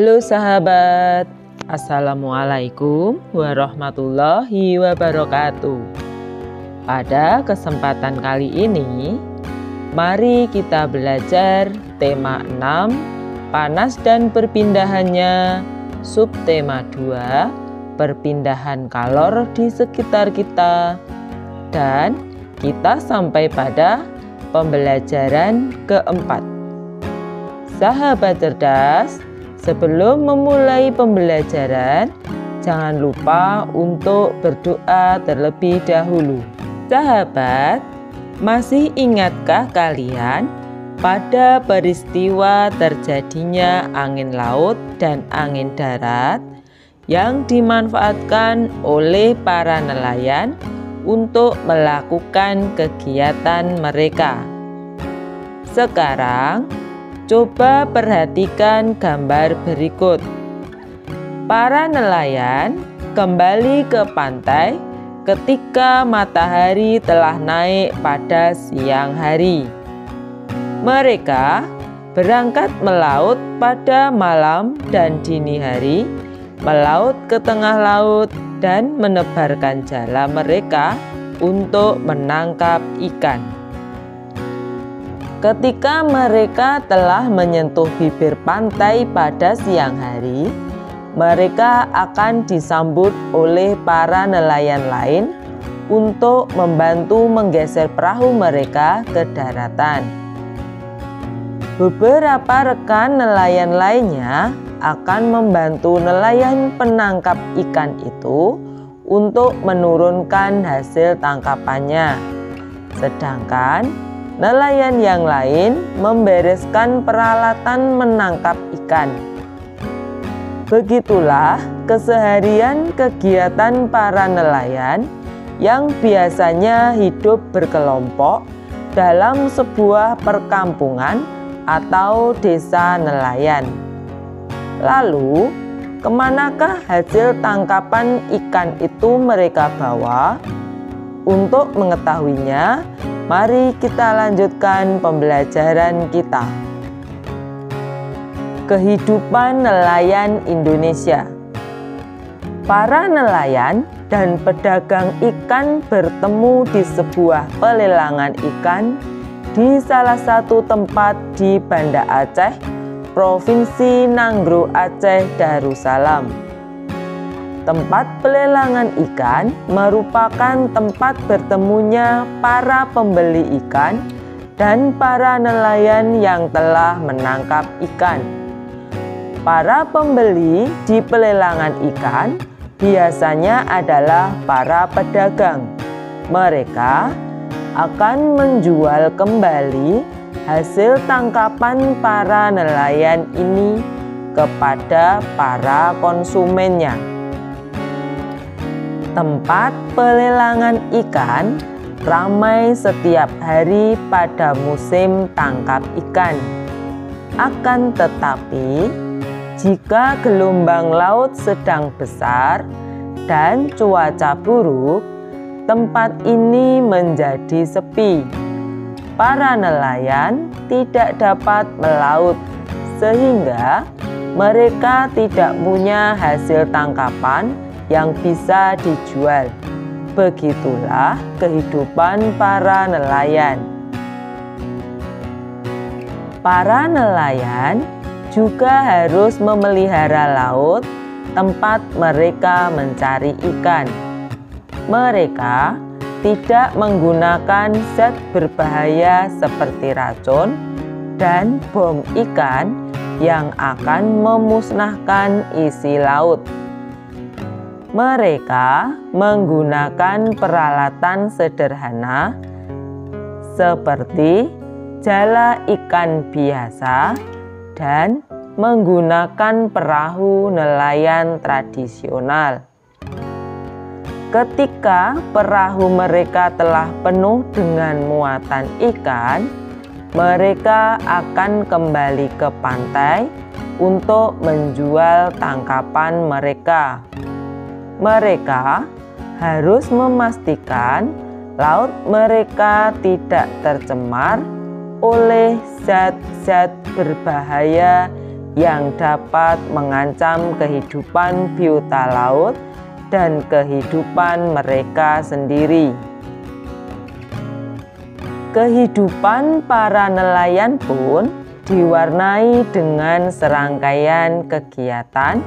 Halo sahabat, Assalamualaikum warahmatullahi wabarakatuh. Pada kesempatan kali ini, mari kita belajar tema 6, panas dan perpindahannya, subtema 2, perpindahan kalor di sekitar kita, dan kita sampai pada pembelajaran keempat. Sahabat cerdas, sebelum memulai pembelajaran, jangan lupa untuk berdoa terlebih dahulu. Sahabat, masih ingatkah kalian pada peristiwa terjadinya angin laut dan angin darat yang dimanfaatkan oleh para nelayan untuk melakukan kegiatan mereka? Sekarang, coba perhatikan gambar berikut. Para nelayan kembali ke pantai ketika matahari telah naik pada siang hari. Mereka berangkat melaut pada malam dan dini hari, melaut ke tengah laut dan menebarkan jala mereka untuk menangkap ikan. Ketika mereka telah menyentuh bibir pantai pada siang hari, mereka akan disambut oleh para nelayan lain untuk membantu menggeser perahu mereka ke daratan. Beberapa rekan nelayan lainnya akan membantu nelayan penangkap ikan itu untuk menurunkan hasil tangkapannya, sedangkan nelayan yang lain membereskan peralatan menangkap ikan. Begitulah keseharian kegiatan para nelayan yang biasanya hidup berkelompok dalam sebuah perkampungan atau desa nelayan. Lalu, kemanakah hasil tangkapan ikan itu mereka bawa? Untuk mengetahuinya, mari kita lanjutkan pembelajaran kita. Kehidupan nelayan Indonesia. Para nelayan dan pedagang ikan bertemu di sebuah pelelangan ikan di salah satu tempat di Banda Aceh, Provinsi Nanggro Aceh Darussalam. Tempat pelelangan ikan merupakan tempat bertemunya para pembeli ikan dan para nelayan yang telah menangkap ikan. Para pembeli di pelelangan ikan biasanya adalah para pedagang. Mereka akan menjual kembali hasil tangkapan para nelayan ini kepada para konsumennya. Tempat pelelangan ikan ramai setiap hari pada musim tangkap ikan. Akan tetapi, jika gelombang laut sedang besar dan cuaca buruk, tempat ini menjadi sepi. Para nelayan tidak dapat melaut, sehingga mereka tidak punya hasil tangkapan yang bisa dijual. Begitulah kehidupan para nelayan. Para nelayan juga harus memelihara laut, tempat mereka mencari ikan. Mereka tidak menggunakan zat berbahaya seperti racun dan bom ikan yang akan memusnahkan isi laut. Mereka menggunakan peralatan sederhana seperti jala ikan biasa dan menggunakan perahu nelayan tradisional. Ketika perahu mereka telah penuh dengan muatan ikan, mereka akan kembali ke pantai untuk menjual tangkapan mereka. Mereka harus memastikan laut mereka tidak tercemar oleh zat-zat berbahaya yang dapat mengancam kehidupan biota laut dan kehidupan mereka sendiri. Kehidupan para nelayan pun diwarnai dengan serangkaian kegiatan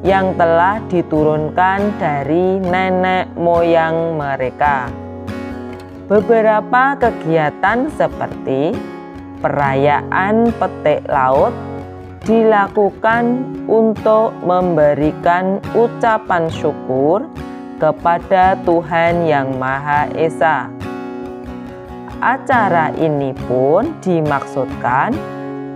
yang telah diturunkan dari nenek moyang mereka. Beberapa kegiatan seperti perayaan petik laut dilakukan untuk memberikan ucapan syukur kepada Tuhan Yang Maha Esa. Acara ini pun dimaksudkan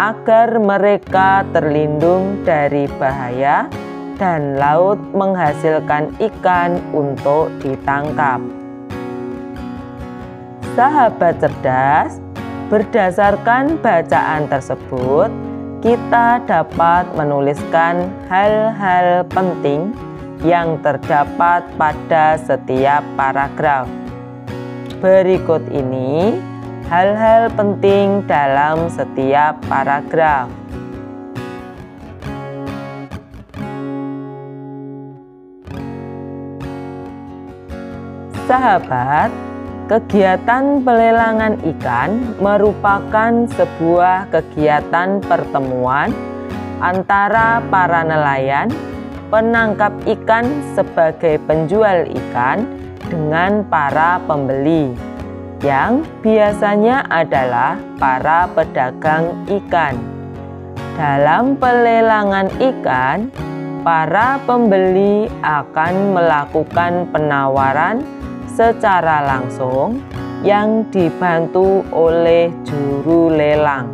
agar mereka terlindung dari bahaya dan laut menghasilkan ikan untuk ditangkap. Sahabat cerdas, berdasarkan bacaan tersebut, kita dapat menuliskan hal-hal penting yang terdapat pada setiap paragraf. Berikut ini hal-hal penting dalam setiap paragraf. Sahabat, kegiatan pelelangan ikan merupakan sebuah kegiatan pertemuan antara para nelayan, penangkap ikan sebagai penjual ikan dengan para pembeli, yang biasanya adalah para pedagang ikan. Dalam pelelangan ikan, para pembeli akan melakukan penawaran secara langsung yang dibantu oleh juru lelang.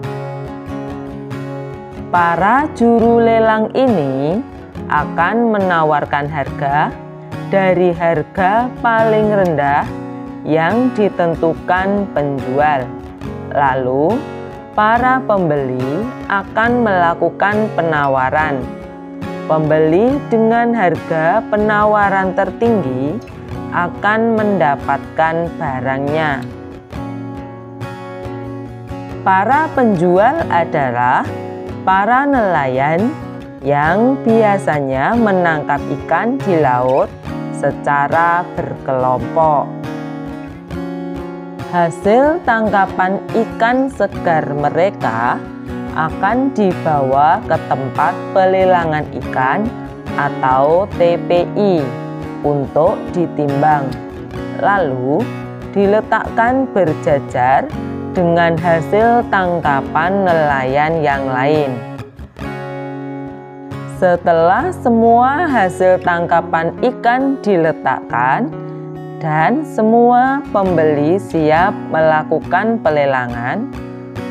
Para juru lelang ini akan menawarkan harga dari harga paling rendah yang ditentukan penjual. Lalu, para pembeli akan melakukan penawaran. Pembeli dengan harga penawaran tertinggi akan mendapatkan barangnya. Para penjual adalah para nelayan yang biasanya menangkap ikan di laut secara berkelompok. Hasil tangkapan ikan segar mereka akan dibawa ke tempat pelelangan ikan atau TPI untuk ditimbang, lalu diletakkan berjajar dengan hasil tangkapan nelayan yang lain. Setelah semua hasil tangkapan ikan diletakkan dan semua pembeli siap melakukan pelelangan,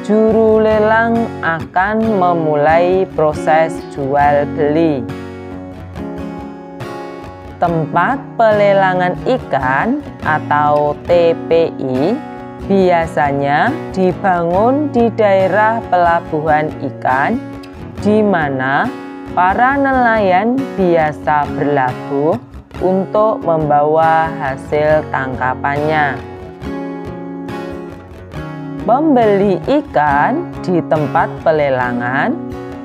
juru lelang akan memulai proses jual beli. Tempat pelelangan ikan atau TPI biasanya dibangun di daerah pelabuhan ikan, di mana para nelayan biasa berlabuh untuk membawa hasil tangkapannya. Pembeli ikan di tempat pelelangan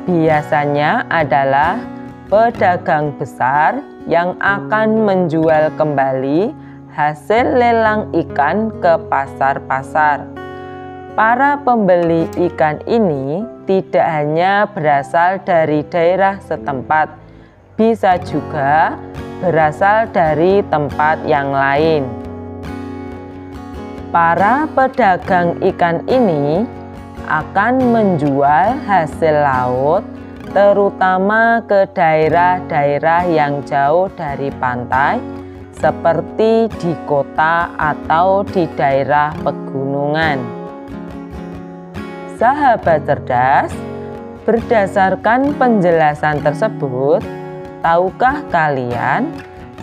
biasanya adalah pedagang besar yang akan menjual kembali hasil lelang ikan ke pasar-pasar. Para pembeli ikan ini tidak hanya berasal dari daerah setempat, bisa juga berasal dari tempat yang lain. Para pedagang ikan ini akan menjual hasil laut terutama ke daerah-daerah yang jauh dari pantai seperti di kota atau di daerah pegunungan. Sahabat cerdas, berdasarkan penjelasan tersebut, tahukah kalian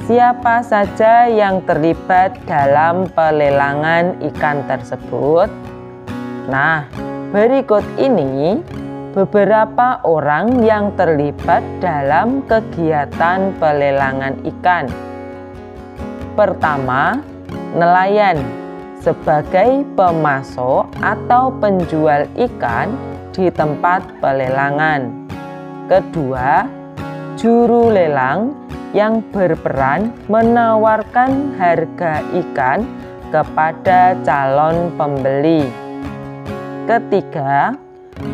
siapa saja yang terlibat dalam pelelangan ikan tersebut? Nah, berikut ini beberapa orang yang terlibat dalam kegiatan pelelangan ikan. Pertama, nelayan sebagai pemasok atau penjual ikan di tempat pelelangan. Kedua, juru lelang yang berperan menawarkan harga ikan kepada calon pembeli. Ketiga,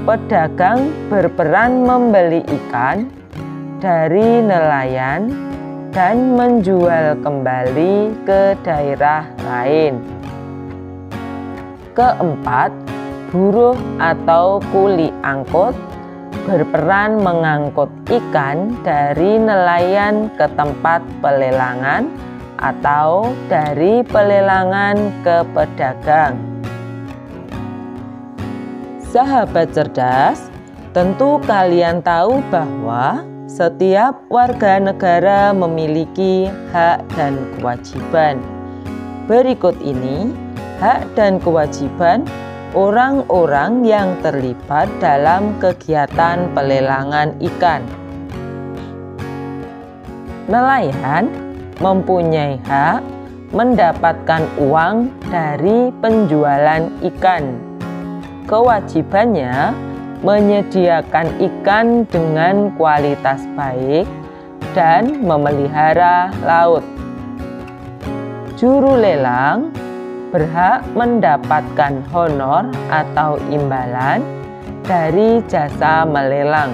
pedagang berperan membeli ikan dari nelayan dan menjual kembali ke daerah lain. Keempat, buruh atau kuli angkut berperan mengangkut ikan dari nelayan ke tempat pelelangan atau dari pelelangan ke pedagang. Sahabat cerdas, tentu kalian tahu bahwa setiap warga negara memiliki hak dan kewajiban. Berikut ini hak dan kewajiban orang-orang yang terlibat dalam kegiatan pelelangan ikan. Nelayan mempunyai hak mendapatkan uang dari penjualan ikan. Kewajibannya menyediakan ikan dengan kualitas baik dan memelihara laut. Juru lelang berhak mendapatkan honor atau imbalan dari jasa melelang.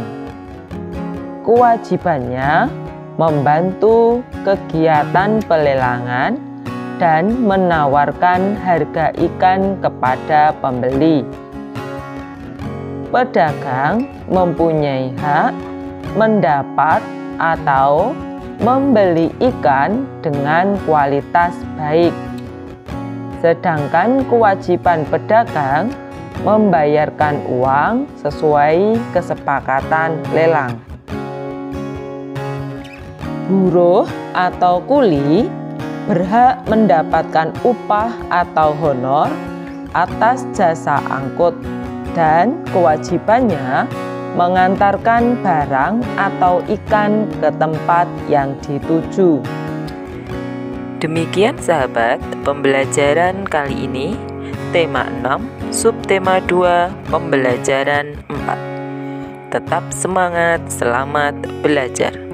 Kewajibannya membantu kegiatan pelelangan dan menawarkan harga ikan kepada pembeli. Pedagang mempunyai hak mendapat atau membeli ikan dengan kualitas baik. Sedangkan kewajiban pedagang membayarkan uang sesuai kesepakatan lelang. Buruh atau kuli berhak mendapatkan upah atau honor atas jasa angkut dan kewajibannya mengantarkan barang atau ikan ke tempat yang dituju. Demikian sahabat, pembelajaran kali ini, tema 6, subtema 2, pembelajaran 4. Tetap semangat, selamat belajar.